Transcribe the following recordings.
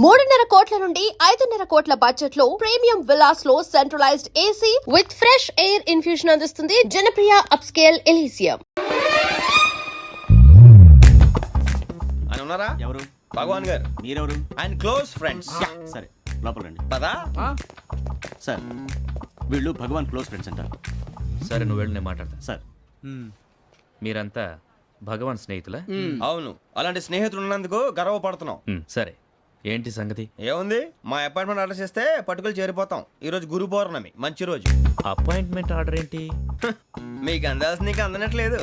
3.5 కోట్ల నుండి 5.5 కోట్ల బడ్జెట్ లో ప్రీమియం విల్లాస్ లో centralized AC with fresh air infusion అందిస్తుంది జనప్రియ అప్స్కేల్ ఎలీసియం. ఆయన ఉన్నారా? ఎవరు? భగవాన్ గారు. మీరెవరు? ఆయన క్లోజ్ ఫ్రెండ్స్. సరే లోపల రండి. పదా సార్ వీళ్ళు భగవాన్ క్లోజ్ ఫ్రెండ్స్ అంటారు. సరే నువ్వు వెళ్ళి నేను మాట్లాడతా. సార్ మీరంతా భగవాన్ స్నేహితులా? అవును, అలాంటి స్నేహితులు ఉన్నందుకు గర్వపడుతున్నాం. సరే ఏంటి సంగతి? ఏముంది, మా అపాయింట్మెంట్ ఆర్డర్ చేస్తే పట్టుకులు చేరిపోతాం. ఈ రోజు గురు పౌర్ణమి, మంచి రోజు. అపాయింట్మెంట్ ఆర్డర్ ఏంటి? మీకు అందాల్సిన నీకు అందనట్లేదు.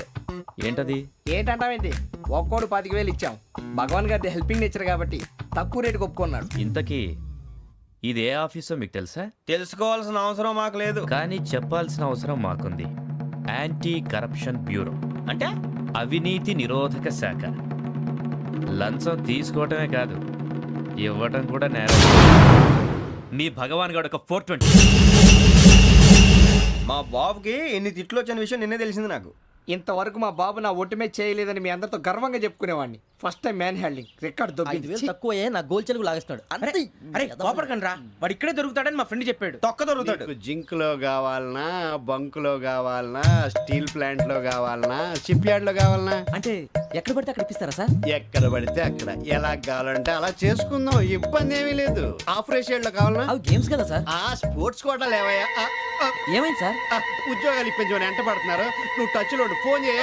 ఏంటది? ఏంటంటావేంటి? ఒక్కోడు 25,000 ఇచ్చాం. భగవాన్ గారి హెల్పింగ్ నేచర్ కాబట్టి తక్కువ రేటుకి ఒప్పుకున్నాడు. ఇంతకీ ఇది ఏ ఆఫీసో మీకు తెలుసా? తెలుసుకోవాల్సిన అవసరం మాకు లేదు. కానీ చెప్పాల్సిన అవసరం మాకుంది. యాంటీ కరప్షన్ బ్యూరో అంటే అవినీతి నిరోధక శాఖ. లంచం తీసుకోవటమే కాదు, ఇవ్వటం కూడా నేరం. మీ భగవాన్ గారు ఒక 420. మా బాబుకి ఎన్ని తిట్లు వచ్చిన విషయం నిన్నే తెలిసింది నాకు. ఇంతవరకు మా బాబు నా ఒట్టుమే చేయలేదని మీ అందరితో గర్వంగా చెప్పుకునేవాడిని. First time man handing record దొబ్బింది. తక్కువ నా గోల్ చెలుగు లాగేస్తున్నాడు. అరే కోపడకండి రా, వాడు ఇక్కడే దొరుకుతాడని మా ఫ్రెండ్ చెప్పాడు. తొక్క దొరుకుతాడు. జింక్ లో కావాలనా, బంక్ లో కావాలనా, స్టీల్ ప్లాంట్ లో కావాలనా, షిప్ యార్డ్ లో కావాలనా, అంటే ఎక్కడ పడితే అక్కడ ఇప్పిస్తారా సార్? ఎక్కడ పడితే అక్కడ ఎలా కావాలంటే అలా చేసుకుందాం. ఇబ్బంది ఏమీ లేదు. ఆపరేషన్ లో కావాలనా? అవి గేమ్స్ కదా సార్. ఆ స్పోర్ట్స్ కోటా లేవయ్యా. ఏమైంది సార్? ఉద్యోగాలు ఇప్పించమని ఎంట పడుతున్నారు. నువ్వు టచ్ లో ఫోన్ చేయ.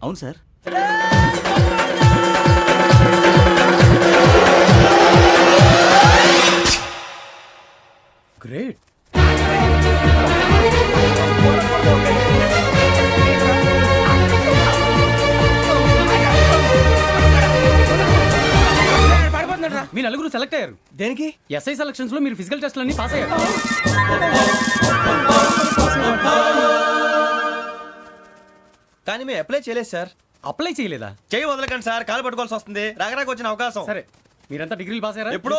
అవును సార్. గ్రేట్. మీ నలుగురు సెలెక్ట్ అయ్యారు. దేనికి? ఎస్ఐ సెలక్షన్స్ లో మీరు ఫిజికల్ టెస్ట్ అన్ని పాస్ అయ్యారు. కానీ మేము అప్లై చేయలేదు సార్. అప్లై చేయలేదా? చేయి వదలకండి సార్, కాలు పట్టుకోవాల్సి వస్తుంది. రాగరాకు వచ్చిన అవకాశం. సరే మీరంతా డిగ్రీలు పాస్ అయ్యారా? ఎప్పుడో.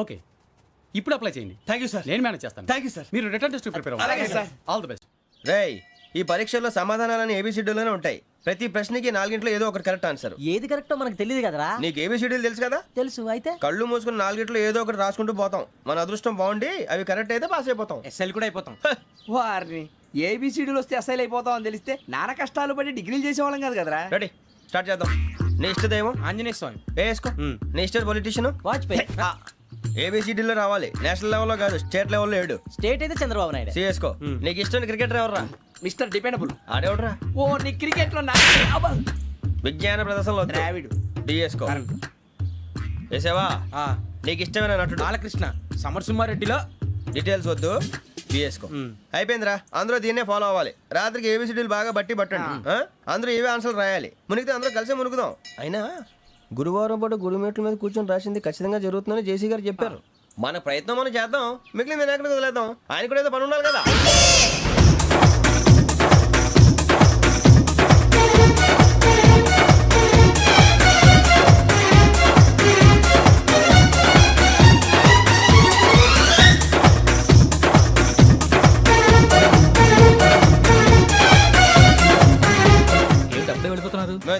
ఓకే ఇప్పుడు అప్లై చేయండి. Thank you sir. నేను మేనేజ్ చేస్తాను. Thank you sir. మీరు రిటర్న్ టెస్ట్ ప్రిపేర్ అలాగే సార్. All the best. రేయ్, ఈ పరీక్షల్లో సమాధానాలని ఏబిసిడీలోనే ఉంటాయి. ప్రతి ప్రశ్నకి 4 ఏదో ఒకటి కరెక్ట్ ఆన్సర్. ఏది కరెక్టో మనకు తెలియదు కదరా. నీకు ఏబిసిడీలు తెలుసు కదా? తెలుసు. అయితే కళ్ళు మూసుకుని 4 ఏదో ఒకటి రాసుకుంటూ పోతాం. మన అదృష్టం బాగుండి అవి కరెక్ట్ అయితే పాస్ అయిపోతాం. ఎస్ఎల్ కూడా అయిపోతాం. వారిని ఏబిసిడీలు వస్తే ఎస్ఐలు అయిపోతాం అని తెలిస్తే నాన్న కష్టాలు పడి డిగ్రీలు చేసేవాళ్ళం కాదు కదరా. రెడీ, స్టార్ట్ చేద్దాం. నీ ఇష్టదేమో ఆంజనేయ స్వామి. వేసుకో. నీ ఇష్ట పొలిటీషియన్ వాజ్పేయి. ఏబిసిడీలో రావాలి. నేషనల్ లెవెల్లో కాదు, స్టేట్ లెవెల్లో 7. స్టేట్ అయితే చంద్రబాబు నాయుడు. సిఎస్కో. నీకు ఇష్టం క్రికెటర్ ఎవర్రా? Mister dependable. ఆడేవడరా? ఓ నీ క్రికెట్ లో విజ్ఞాన ప్రదర్శనలో ద్రావిడు. డిఎస్కో. వేసావా? నీకు ఇష్టమైన నటుడు? బాలకృష్ణ. సమర్ సుమారెడ్డిలో డీటెయిల్స్ వద్దు, బిఎస్కో. అయిపోయిందిరా. అందరూ దీన్నే ఫాలో అవ్వాలి. రాత్రికి ఏబిసిడీలు బాగా బట్టి పట్టండి. అందరూ ఏవే ఆన్సర్లు రాయాలి. మునిగితే అందరూ కలిసే మునుగుదాం. అయినా గురువారం పాటు గురుమేట్ల మీద కూర్చొని రాసింది ఖచ్చితంగా జరుగుతుందని జేసీ గారు చెప్పారు. మన ప్రయత్నం మనం చేద్దాం, మిగిలింది నేను ఎక్కడికి వదిలేద్దాం. ఆయన కూడా ఏదో పని ఉండాలి కదా.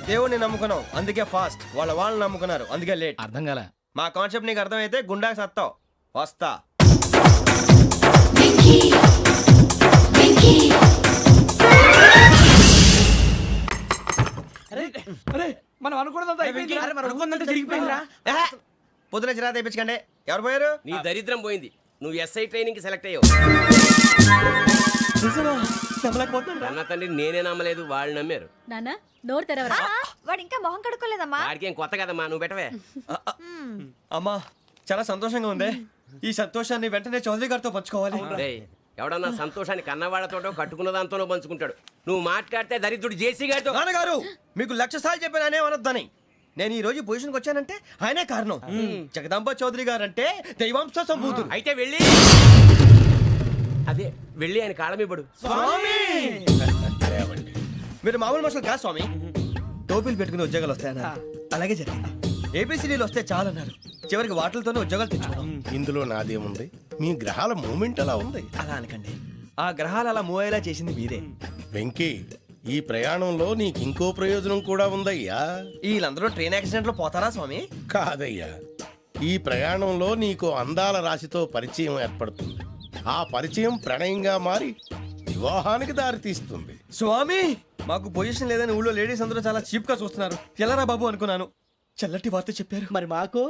దేవుడిని నమ్ముకున్నాం అందుకే ఫాస్ట్, వాళ్ళని నమ్ముకున్నారు అందుకే లేట్. అర్థం కాల. మా కాన్సెప్ట్ నీకు అర్థమైతే గుండా సత్తావు. వస్తా. అరే మనం అనుకున్నదంతా అయిపోయిందిరా. అనుకున్నదంతా జరిగిపోయిందిరా. ఏహే! పొద్దున చిరా తెప్పించకండి. ఎవరు పోయారు? నీ దరిద్రం పోయింది. నువ్వు ఎస్ఐ ట్రైనింగ్ కి సెలెక్ట్ అయ్యావు. అన్న తండ్రి నేనే నమ్మలేదు, వాళ్ళు నమ్మారు. నాన్న నోరు తెరవరా. వాడు ఇంకా మొహం కడుక్కోలేదమ్మా. వాడికి ఏం కొత్త కదమ్మా, నువ్వు పెట్టవే. అమ్మా చాలా సంతోషంగా ఉంది. ఈ సంతోషాన్ని వెంటనే చౌదరి గారితో పంచుకోవాలి. రేయ్, ఎవడన్నా సంతోషాన్ని కన్నవాళ్లతోటో కట్టుకున్న దాంతోనో పంచుకుంటాడు. నువ్వు మాట్లాడితే దరిద్రుడు జేసీ గారితో. నాన్నగారు మీకు 1,00,000 సార్లు చెప్పాను అనొద్దని. నేను ఈ రోజు పొజిషన్కి వచ్చానంటే ఆయనే కారణం. జగదాంబ చౌదరి గారు అంటే దైవాంశ సంభూతుడు. అయితే వెళ్ళి అదే వెళ్ళి ఆయన కాళ్ళమివ్వడు. మీరు మామూలు మనుషులు కాదు స్వామి. టోపీలు పెట్టుకుని ఉద్యోగాలు వస్తాయన్నారు, అలాగే జరిగింది. ఏబిసిడీలు వస్తే చాలన్నారు, చివరికి వాటిలతోనే ఉద్యోగాలు తెచ్చుకున్నాం. ఇందులో నాదేముంది? మీ గ్రహాల మూమెంట్ అలా ఉంది. అలా అనకండి, ఆ గ్రహాలు అలా మూవ్ అయ్యేలా చేసింది మీరే. వెంకీ, ఈ ప్రయాణంలో నీకు ఇంకో ప్రయోజనం కూడా ఉందయ్యా. వీళ్ళందరూ ట్రైన్ యాక్సిడెంట్ లో పోతారా స్వామి? కాదయ్యా, ఈ ప్రయాణంలో నీకు అందాల రాశితో పరిచయం ఏర్పడుతుంది. ఆ పరిచయం ప్రణయంగా మారి వివాహానికి దారితీస్తుంది. స్వామి మాకు పొజిషన్ లేదని ఊళ్ళో లేడీస్ అందరూ చాలా చీప్ గా చూస్తున్నారు. ఎలారా బాబు అనుకున్నాను. చల్లటి వార్త చెప్పారు. మరి మాకు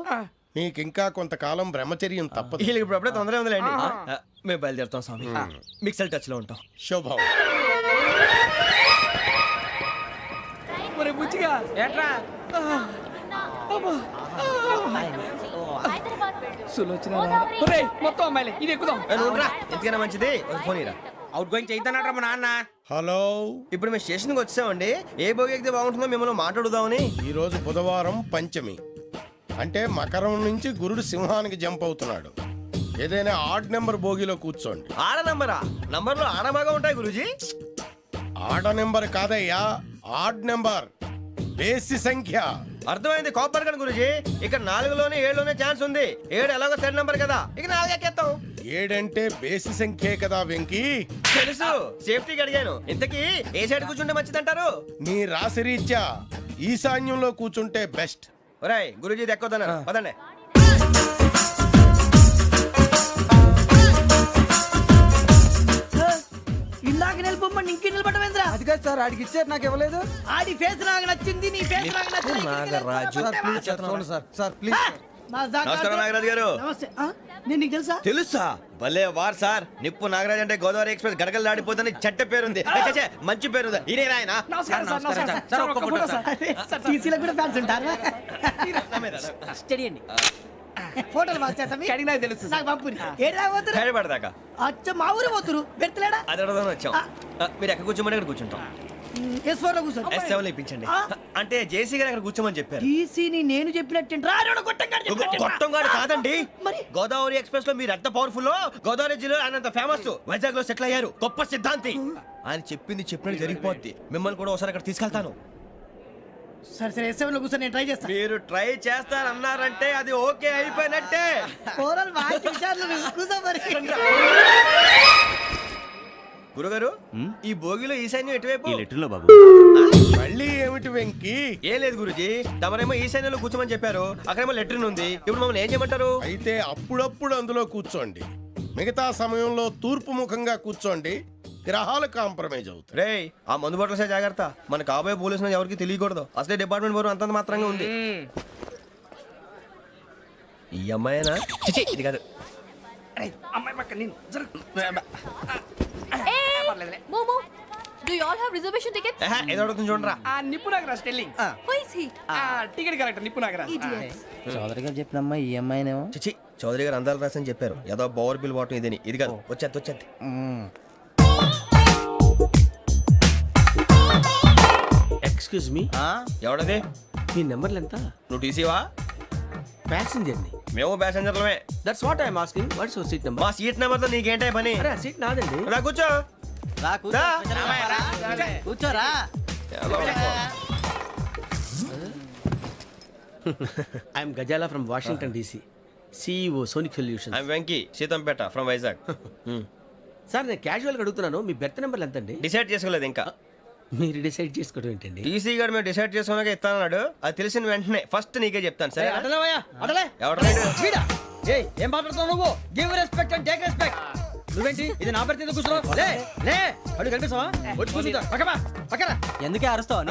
నీకింకా కొంతకాలం బ్రహ్మచర్యం తప్పదు. వీళ్ళకి ఇప్పుడు అప్పుడే తొందరగా ఉందిలేండి. మేము బయలుదేరుతాం స్వామి. మిక్సెల్ టచ్ లో ఉంటాం. శుభం. ఒరే బుచ్చిగా ఏట్రా సులోచన ఒరే మొత్తం అమ్మాయిలే ఇది ఎక్కుదాం. ఎందుకైనా మంచిది ఒక ఫోన్ ఇరా. అవుట్ గోయింగ్ చేద్దానట్రా మా నాన్న. హలో, ఇప్పుడు మేము స్టేషన్కి వచ్చామండి. ఏ బోగి ఎక్కితే బాగుంటుందో మిమ్మల్ని మాట్లాడుదామని. ఈరోజు బుధవారం పంచమి, అంటే మకరం నుంచి గురుడు సింహానికి జంప్ అవుతున్నాడు. ఏదైనా ఆడ్ నెంబర్ బోగిలో కూర్చోండి. ఆడ నంబరా? నంబర్లో ఆడ బాగా ఉంటాయి గురూజీ. ఆడ నెంబర్ కాదయ్యా, ఆడ్ నెంబర్, బేసి సంఖ్య. అర్థమైంది. కాపర్ కన్ గురూజీ. ఇక్కడ 4లోనే 7లోనే ఛాన్స్ ఉంది. 7 ఎలాగో సెడ్ నంబర్ కదా, ఇక 4 ఎక్కేస్తాం. 7 అంటే బేసి సంఖ్యే కదా వెంకీ. తెలుసు, సేఫ్టీకి అడిగాను. ఇంతకీ ఏ సైడ్ కూర్చుంటే మంచిదంటారు? నీ రాశి రీత్యా ఈశాన్యంలో కూర్చుంటే బెస్ట్. ఒరేయ్ గురూజీ దెక్కొద్దన్నారు, పదండి. ఇందాక నిలబొమ్మని ఇంకే నిలబడమేంద్రా. అది కాదు సార్, ఆడికి ఇచ్చారు నాకు ఇవ్వలేదు. ఆడి ఫేస్ నాకు నచ్చింది, నీ ఫేస్ నాకు నచ్చింది. Nagaraju sir please. నమస్కారం నాగరాజు గారు. నమస్తే. నేను నీకు తెలుసా? తెలుసా? భలే వార్ సార్. నిప్పు నాగరాజ్ అంటే గోదావరి ఎక్స్ప్రెస్ గడగలు దాడిపోతుంది చెట్ట పేరుంది. ఛే, మంచి పేరుంది. ఇదే ఆయన. నమస్కారం సార్, నమస్కారం సార్. ఒక్క ఫోటో సార్. టీసీలో కూడా ఫ్యాన్స్ ఉంటారా? స్టడీ అండి. ఫోటోలు బాగా చేస్తాం. కడిగినా తెలుసు నాకు పంపుని. ఏడా పోతురు? హైదరాబాద్దాకా. అచ్చ మా ఊరు పోతురు. పెడతలేడా? అది అడగదామని వచ్చాం. మీరు ఎక్కడ కూర్చోమని అక్కడ కూర్చుంటాం. S4 లో కూర్చో. S7 ఇప్పించండి. అంటే జేసీ గారు అక్కడ కూర్చోమని చెప్పారు. టీసీని నేను చెప్పినట్టు రాడు గొట్టం గారు కాదండి. మరి? గోదావరి ఎక్స్ప్రెస్ లో మీరు ఎంత పవర్ఫుల్. గోదావరి జిల్లా ఆయన ఫేమస్. వైజాగ్ లో సెటిల్ అయ్యారు. గొప్ప సిద్ధాంతి. ఆయన చెప్పింది చెప్పినట్టు జరిగిపోద్ది. మిమ్మల్ని కూడా ఒకసారి అక్కడ తీసుకెళ్తాను. సరే సరే S7 లో కూర్చొని నేను ట్రై చేస్తాను. మీరు ట్రై చేస్తారన్నారంటే అది ఓకే అయిపోయినట్టే. ఓవరాల్ బాగా చూశారు. కూర్చో మరి. గురుగారు, ఈ భోగిలో ఈశాన్యం ఎటువైపు? ఈ లెటర్లో బాబు. మళ్ళీ ఏమిటి వెంకీ? ఏం లేదు గురుజీ, తమరేమో ఈశాన్యంలో కూర్చోమని చెప్పారు. అక్కడేమో లెటర్ ఉంది. ఇప్పుడు మమ్మల్ని ఏం చేయమంటారు? అయితే అప్పుడప్పుడు అందులో కూర్చోండి. మిగతా సమయంలో తూర్పు ముఖంగా కూర్చోండి. గ్రహాలు కాంప్రమైజ్ అవుతాయి. రేయ్, ఆ మందు బట్టలసే జాగ్రత్త. మన కాబోయే పోలీసులు ఎవరికి తెలియకూడదు. అసలే డిపార్ట్మెంట్ బోరు అంతంత మాత్రంగా ఉంది. ఈ అమ్మాయినా? చిచి, ఇది కాదు. అమ్మాయి పక్క నేను మోమో do you all have reservation tickets? ఏహే, ఏదో అడుగుతుంది చూడరా. ఆ నిప్పు Nagaraj telling. Who is he? Ticket correct నిప్పు నాగరాజ్. ఇడియట్స్. చౌదరి గారు చెప్పినమ్మా ఈ అమ్మాయినేమో. చిచి, చౌదరి గారు అందాలు రాసని చెప్పారు. ఏదో బోర్ బిల్ బాటం ఇదని. ఇది కాదు. వచ్చేది. Excuse me, ఎవడది? మీ నెంబర్లు ఎంత? నువ్వు టీసీవా? ప్యాసింజర్ ని. మేము ప్యాసెంజర్లమే. That's what I'm asking. What's your seat number? మా సీట్ నెంబర్ తో నీకేంటే పని? అరే ఆ సీట్ నాదండి. రా కూర్చో. రా కూర్చో. రా. కూర్చోరా. I'm Gazala from Washington DC, CEO Sonic solution. I'm Venky, Seethampeta from Vizag. Sir నేను క్యాజువల్గా అడుగుతున్నాను, మీ బెర్త్ నెంబర్లు ఎంత అండి? డిసైడ్ చేసుకోలేదు ఇంకా. మీరు డిసైడ్ చేసుకోవడం ఏంటండి? టీసీ గారు మేము డిసైడ్ చేసుకున్నాక ఇస్తానన్నాడు. అది తెలిసిన వెంటనే ఫస్ట్ నీకే చెప్తాను. సరే అడలేవయ్యా అడలే ఎవరు వీడా ఏయ్ ఏం మాట్లాడుతున్నావు నువ్వు? Give respect and take respect. నువ్వేంటి ఇది నా పరిస్థితి కూర్చున్నావు? లే లే అడుగు కనిపిస్తావా? వచ్చి కూర్చుంటా పక్కమా పక్కన ఎందుకే అరుస్తావు?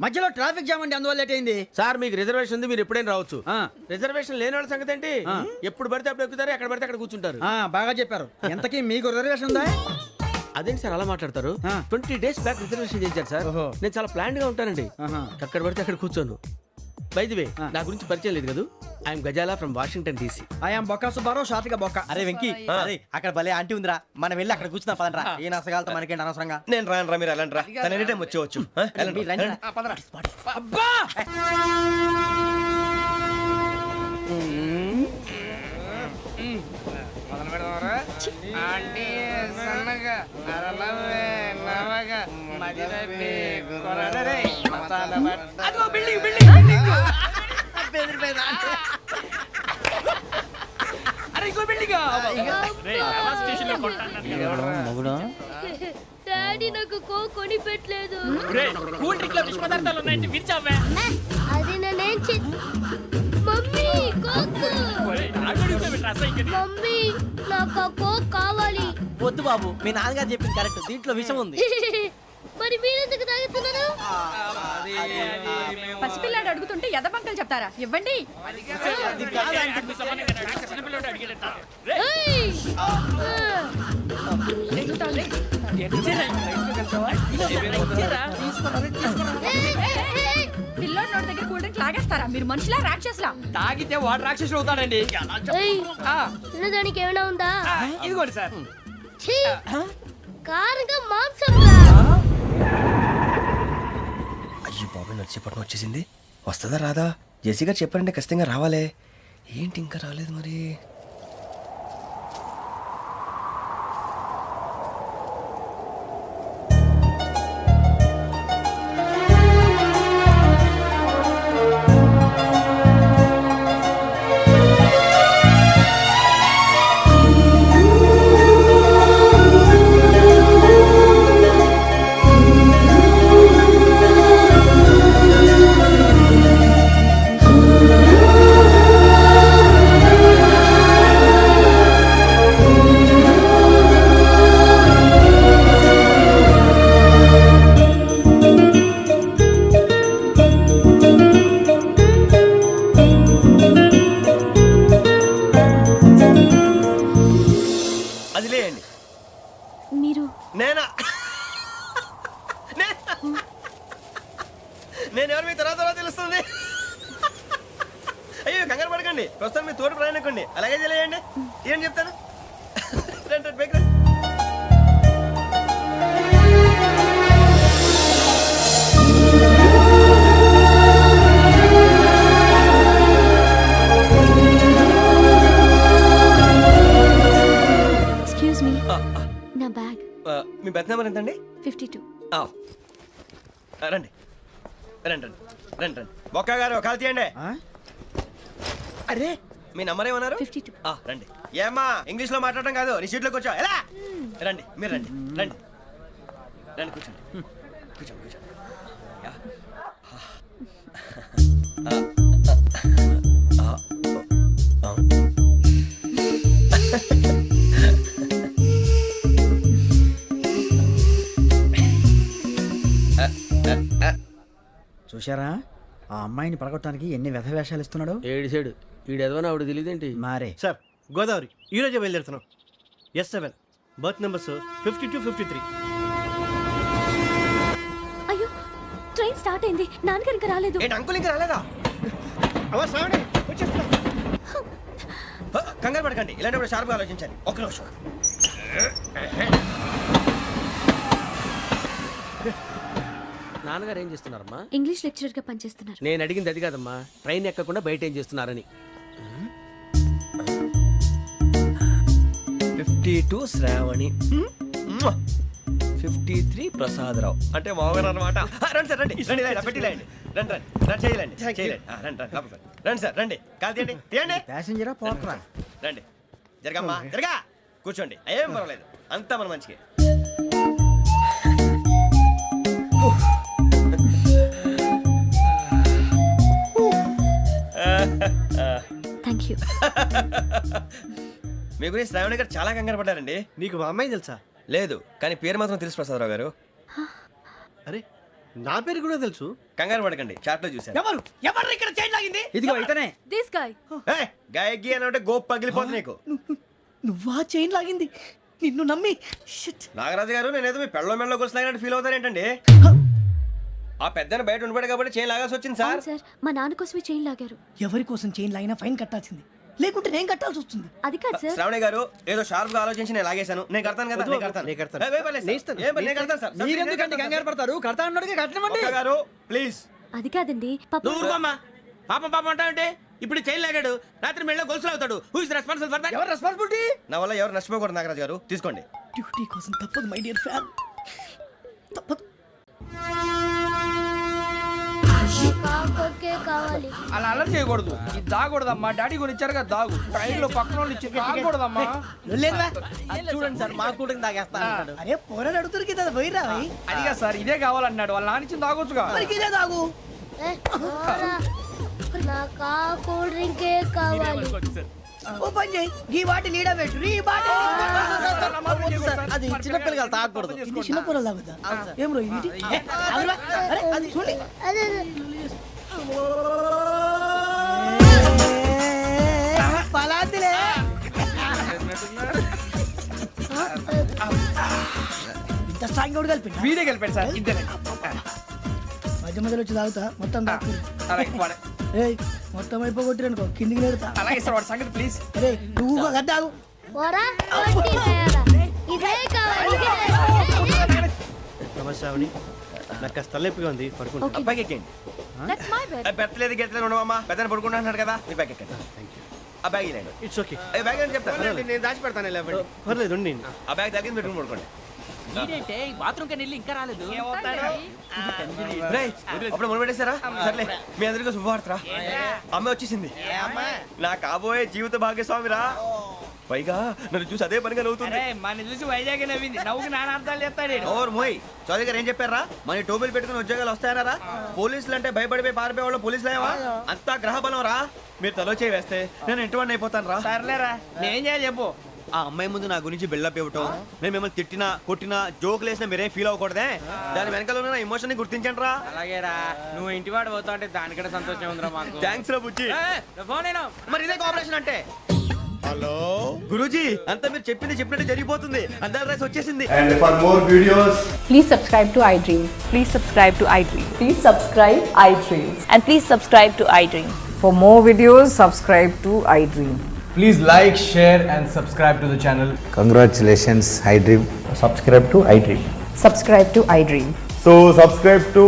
మధ్యలో ట్రాఫిక్ జామ్ అండి, అందువల్ల లేట్ అయింది. సార్ మీకు రిజర్వేషన్ ఉంది, మీరు ఎప్పుడైనా రావచ్చు. రిజర్వేషన్ లేని వాళ్ళ సంగతి ఏంటి? ఎప్పుడు పడితే అప్పుడు ఎక్కుతారు, ఎక్కడ పడితే అక్కడ కూర్చుంటారు. బాగా చెప్పారు. ఎంతకీ మీకు రిజర్వేషన్ ఉందా? అదేంటి సార్ అలా మాట్లాడతారు? 20 days బ్యాక్ రిజర్వేషన్ చేశారు సార్. ఓహో. నేను చాలా ప్లాన్డ్ గా ఉంటానండి. ఎక్కడ పడితే అక్కడ కూర్చోను. బై ది వే నా గురించి పరిచయం లేదు కదా, I'm Gazala from Washington DC. I'm Bokka Subbarao, షార్ట్గా బొక్క. అరే వెంకీ, అరే అక్కడ భలే ఆంటీ ఉందిరా, మనం వెళ్ళి అక్కడ కూర్చున్నా పదరా. ఏ నసగాలతో మనకేంటి అనవసరంగా. నేను రాను రా, మీరు వెళ్ళండి రా. తన ఎనీ టైం వచ్చేవచ్చు. మీరు రండి. అబ్బా డాడీ నాకు కోక్ కొని పెట్టలేదు. కూల్ డ్రింక్ లో విష పదార్థాలు ఉన్నాయంటే విరిచావే. అది నేనేం మమ్మీ కోక్. మమ్మీ నాకు ఆ కోక్ కావాలి. వద్దు బాబు, మీ నాన్నగారు చెప్పింది కరెక్ట్, దీంట్లో విషయం ఉంది. మరి మీరెందుకు తాగుతున్నారు? పసిపిల్లాడు అడుగుతుంటే ఎదబంకలు చెప్తారా? ఇవ్వండి. ఏయ్! పిల్లోడి నోటి దగ్గర కూల్ డ్రింక్ లాగేస్తారా? మీరు మనుషులా రాక్షసులా? తాగితే వాడు రాక్షసుడు అవుతాడండి. ఏయ్! తినడానికి ఏమైనా ఉందా? ఇదిగోండి సార్. ఛీ! కారంగా మాంసం రా. అయ్యి బాబాయ్ నడిచేపట్నం వచ్చేసింది. వస్తుందా రాదా? జెసీ గారు చెప్పారంటే ఖచ్చితంగా రావాలే. ఏంటి ఇంకా రాలేదు మరి? అది లేయండి. మీరు నేనా? నేను ఎవరు మీ తర్వాత తెలుస్తుంది. అయ్యో కంగారు పడకండి, ప్రస్తుతం మీ తోడు ప్రయాణకండి. అలాగే తెలియండి. ఏం చెప్తాను. రండి రండి, పైకి రండి. ఎక్స్క్యూజ్ మీ, నా బ్యాగ్. మీ బెత్ నెంబర్ ఎంతండి? 52. రండి రండి రండి రండి రండి. బొక్క గారు కాల్ తీయండి. అరే మీ నంబర్ ఏమన్నారు? 52. రండి. ఏమ్మా ఇంగ్లీష్ లో మాట్లాడడం కాదు, నీ సీట్లోకి వచ్చా. ఎలా రండి, మీరు రండి రండి రండి, కూర్చోండి కూర్చోండి కూర్చోండి. యా. చూశారా ఆ అమ్మాయిని పడగొట్టడానికి ఎన్ని వ్యధ వేషాలు ఇస్తున్నాడు? ఏడు సైడు ఈడు ఎదవని ఆవిడ తెలియదేంటి? మారే సార్ గోదావరి ఈరోజే బయలుదేరుతున్నాం. S7 berth numbers 52, 53. అయ్యో, ట్రైన్ స్టార్ట్ అయింది. నాన్నగారు ఇంకా రాలేదు. ఏంటి అంకుల్ ఇంకా రాలేదా? కంగారు పడకండి, ఇలాంటప్పుడు షార్ప్గా ఆలోచించాలి. ఒక్క నిమిషం. నాన్నగారు ఏం చేస్తున్నారమ్మా? ఇంగ్లీష్ లెక్చరర్ గా పనిచేస్తున్నారు. నేను అడిగింది అది కాదమ్మా, ట్రైన్ ఎక్కకుండా బయట ఏం చేస్తున్నారని. 52 శ్రావణి, 53 ప్రసాదరావు అంటే మామగారు అనమాట. రండి సార్ రండి రండి, ఇలా పెట్టి లేండి. రండి రండి రండి, చేయలేండి చేయలేండి. రండి రండి లోపలికి రండి. రండి సార్ రండి, కాల్ తీయండి తీయండి. ప్యాసింజరా పోట్రా? రండి జరగమ్మా జరగా, కూర్చోండి. ఏం పర్వాలేదు. అంతా మన మంచికే. Thank you. మీ గురించి శ్రావణి గారు చాలా కంగారు పడ్డారండి. నీకు మా అమ్మాయి తెలుసా? లేదు, కానీ పేరు మాత్రం తెలుసు ప్రసాదరావు గారు. అరే నా పేరు కూడా తెలుసు. కంగారు పడకండి, చాట్లో చూశాను. ఎవరు ఇక్కడ చైన్ లాగింది? ఇదిగో ఇతనే. This guy. గాయకి అని అంటే గోప్ పగిలిపోతుంది నీకు. నువ్వా చైన్ లాగింది? నిన్ను నమ్మి షిట్. నాగరాజు గారు, నేనేదో మీ పెళ్ళ మెళ్ళలో కొలిసిలాగినట్టు ఫీల్ అవుతారేంటండి? ఆ పెద్దని బయట ఉండిపోయాడు కాబట్టి చేయి లాగాల్సి వచ్చింది సార్. సార్ మా నాన్న కోసమే చైన్ లాగారు. ఎవరి కోసం చైన్ లాగినా ఫైన్ కట్టాల్సింది, లేకుంటే నేను కట్టాల్సి వస్తుంది. అది కాదు సార్. శ్రావణి గారు ఏదో షార్ప్ గా ఆలోచించి నేను లాగేశాను. నేను కడతాను కదా, నేను కడతాను. నేను కడతాను. ఏ, పర్లేదు సార్. ఏం పర్లేదు, నేను కడతాను సార్. మీరెందుకంటే కంగారు పడతారు? కడతా అన్నాడుగా కట్టమండి. ఒక్క గారు ప్లీజ్. అది కాదండి పాప. నువ్వు ఊరుకోమ్మా. పాపం అంటావంటే ఇప్పుడు చైన్ లాగాడు, రాత్రి మెళ్ళ గొలుసులు అవుతాడు. Who is responsible for that? ఎవరు రెస్పాన్సిబిలిటీ? నా వల్ల ఎవరు నష్టపోకూడదు నాగరాజు గారు, తీసుకోండి. డ్యూటీ కోసం తప్పదు మై డియర్ ఫ్యాన్, తప్పదు. అలా అలర్ట్ చేయకూడదు. ఇది దాగకూడదమ్మా. డాడీ కొని ఇచ్చారు కదా దాగు. ట్రైన్ లో పక్కన వాళ్ళు ఇచ్చి దాగకూడదమ్మా. చూడండి సార్, మా కూడా తాగేస్తా అంటాడు. అరే పోరాడు అడుగుతారు కదా పోయిరా. అదిగా సార్, ఇదే కావాలన్నాడు. వాళ్ళ నాన్న ఇచ్చింది తాగొచ్చుగా. ఇదే తాగు. ఓ పని చేయి, ఈ బాటి లీడ పెట్టు. ఈ బాటి అది చిన్నపిల్లలు తాగకూడదు. ఇది చిన్న పొరలు తాగుతా. ఏం రో ఇది? అరే అది చూడండి. పలాతిలే. ఇంత స్ట్రాంగ్ కూడా కలిపి వీడే కలిపాడు సార్. ఇద్దరే మధ్య మధ్యలో వచ్చి తాగుతా. మొత్తం ఏయ్ మొత్తం అయిపోగొట్టిరనుకో కిందికి నేడుతా. అలాగే సార్, వాడి సంగతి ప్లీజ్. అరే నువ్వు గద్దాగు. నమస్తే శ్రావణి, నాకు కాస్త తలెప్పిగా ఉంది, పడుకుంటా. అబ్బాయికి ఎక్కండి. That's my bed. పెట్టలేదు గెట్టలేదు ఉండవమ్మా. పెద్దని పడుకుంటున్నాడు కదా, మీ బ్యాగ్ ఎక్కండి. ఆ బ్యాగ్ ఇలాండి. It's okay. బ్యాగ్ అని చెప్తాను, నేను దాచి పెడతాను. పర్లేదు ఉండి. ఆ బ్యాగ్ తగ్గింది పెట్టుకుని పడుకోండి. బాత్రూమ్ కి వెళ్ళి ఇంకా రాలేదు. అప్పుడు మొదలు పెట్టేశారా? సర్లే, మీ అందరికీ శుభవార్తరా. అమ్మ వచ్చేసింది. నా కాబోయే జీవిత భాగ్యస్వామిరా. పైగా నన్ను చూసి అదే పనిగా నవ్వుతుంది. మన చూసి వైజాగ్ నవ్వింది. నవ్వుకి నాన్న అర్థాలు చెప్తాడు. ఓర్ మోయ్, చౌదరి గారు ఏం చెప్పారా? మన టోబీలు పెట్టుకుని ఉద్యోగాలు వస్తాయనరా? పోలీసులు అంటే భయపడిపోయి పారిపోయే వాళ్ళు పోలీసులు అయ్యావా? అంతా గ్రహ బలం రా. మీరు తలో చేయి వేస్తే నేను ఇంటివాడిని అయిపోతాను రా. సర్లేరా, నేనేం చేయాలి చెప్పు. ఆ అమ్మాయి ముందు నా గురించి బిల్డప్ ఇవ్వటం, నేను మిమ్మల్ని తిట్టినా కొట్టినా జోకులు వేసినా మీరేం ఫీల్ అవ్వకూడదే. దాని వెనకాల ఉన్న ఎమోషన్ ని గుర్తించండి రా. అలాగేరా, నువ్వు ఇంటివాడు పోతా అంటే దానికంటే సంతోషం ఉందిరా మాకు. థ్యాంక్స్ రా బుజ్జి. ఫోన్ అయినా మరి ఇదే కోఆపరేషన్ అంటే. హలో గురూజీ, అంతా మీరు చెప్పినట్టు జరిగిపోతుంది. అందాల రైస్ వచ్చేసింది. And for more videos, Please subscribe to iDream. Please subscribe to iDream. Please subscribe iDream. And please subscribe to iDream. For more videos, subscribe to iDream. please like, share and subscribe to the channel. Congratulations, iDream. Subscribe to iDream. Subscribe to iDream. So subscribe to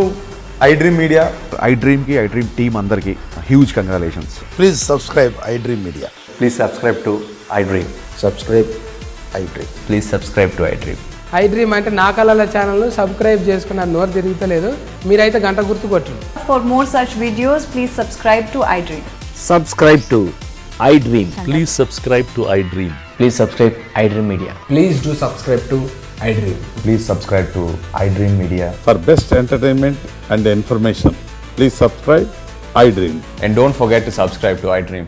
iDream Media. iDream ki iDream team andarki huge congratulations. Please subscribe iDream media. Please subscribe to iDream. Subscribe iDream. Please subscribe to iDream. iDream అంటే నా కళల channel subscribe చేసుకున్న నోరు తిరుగుతలేదు. మీరైతే గంట గుర్తు కొట్టండి. For more such videos, please subscribe to iDream. Subscribe to iDream. Please subscribe to iDream. Please subscribe iDream Media. Please do subscribe to iDream. Please subscribe to iDream Media. For best entertainment and information please subscribe iDream. And don't forget to subscribe to iDream.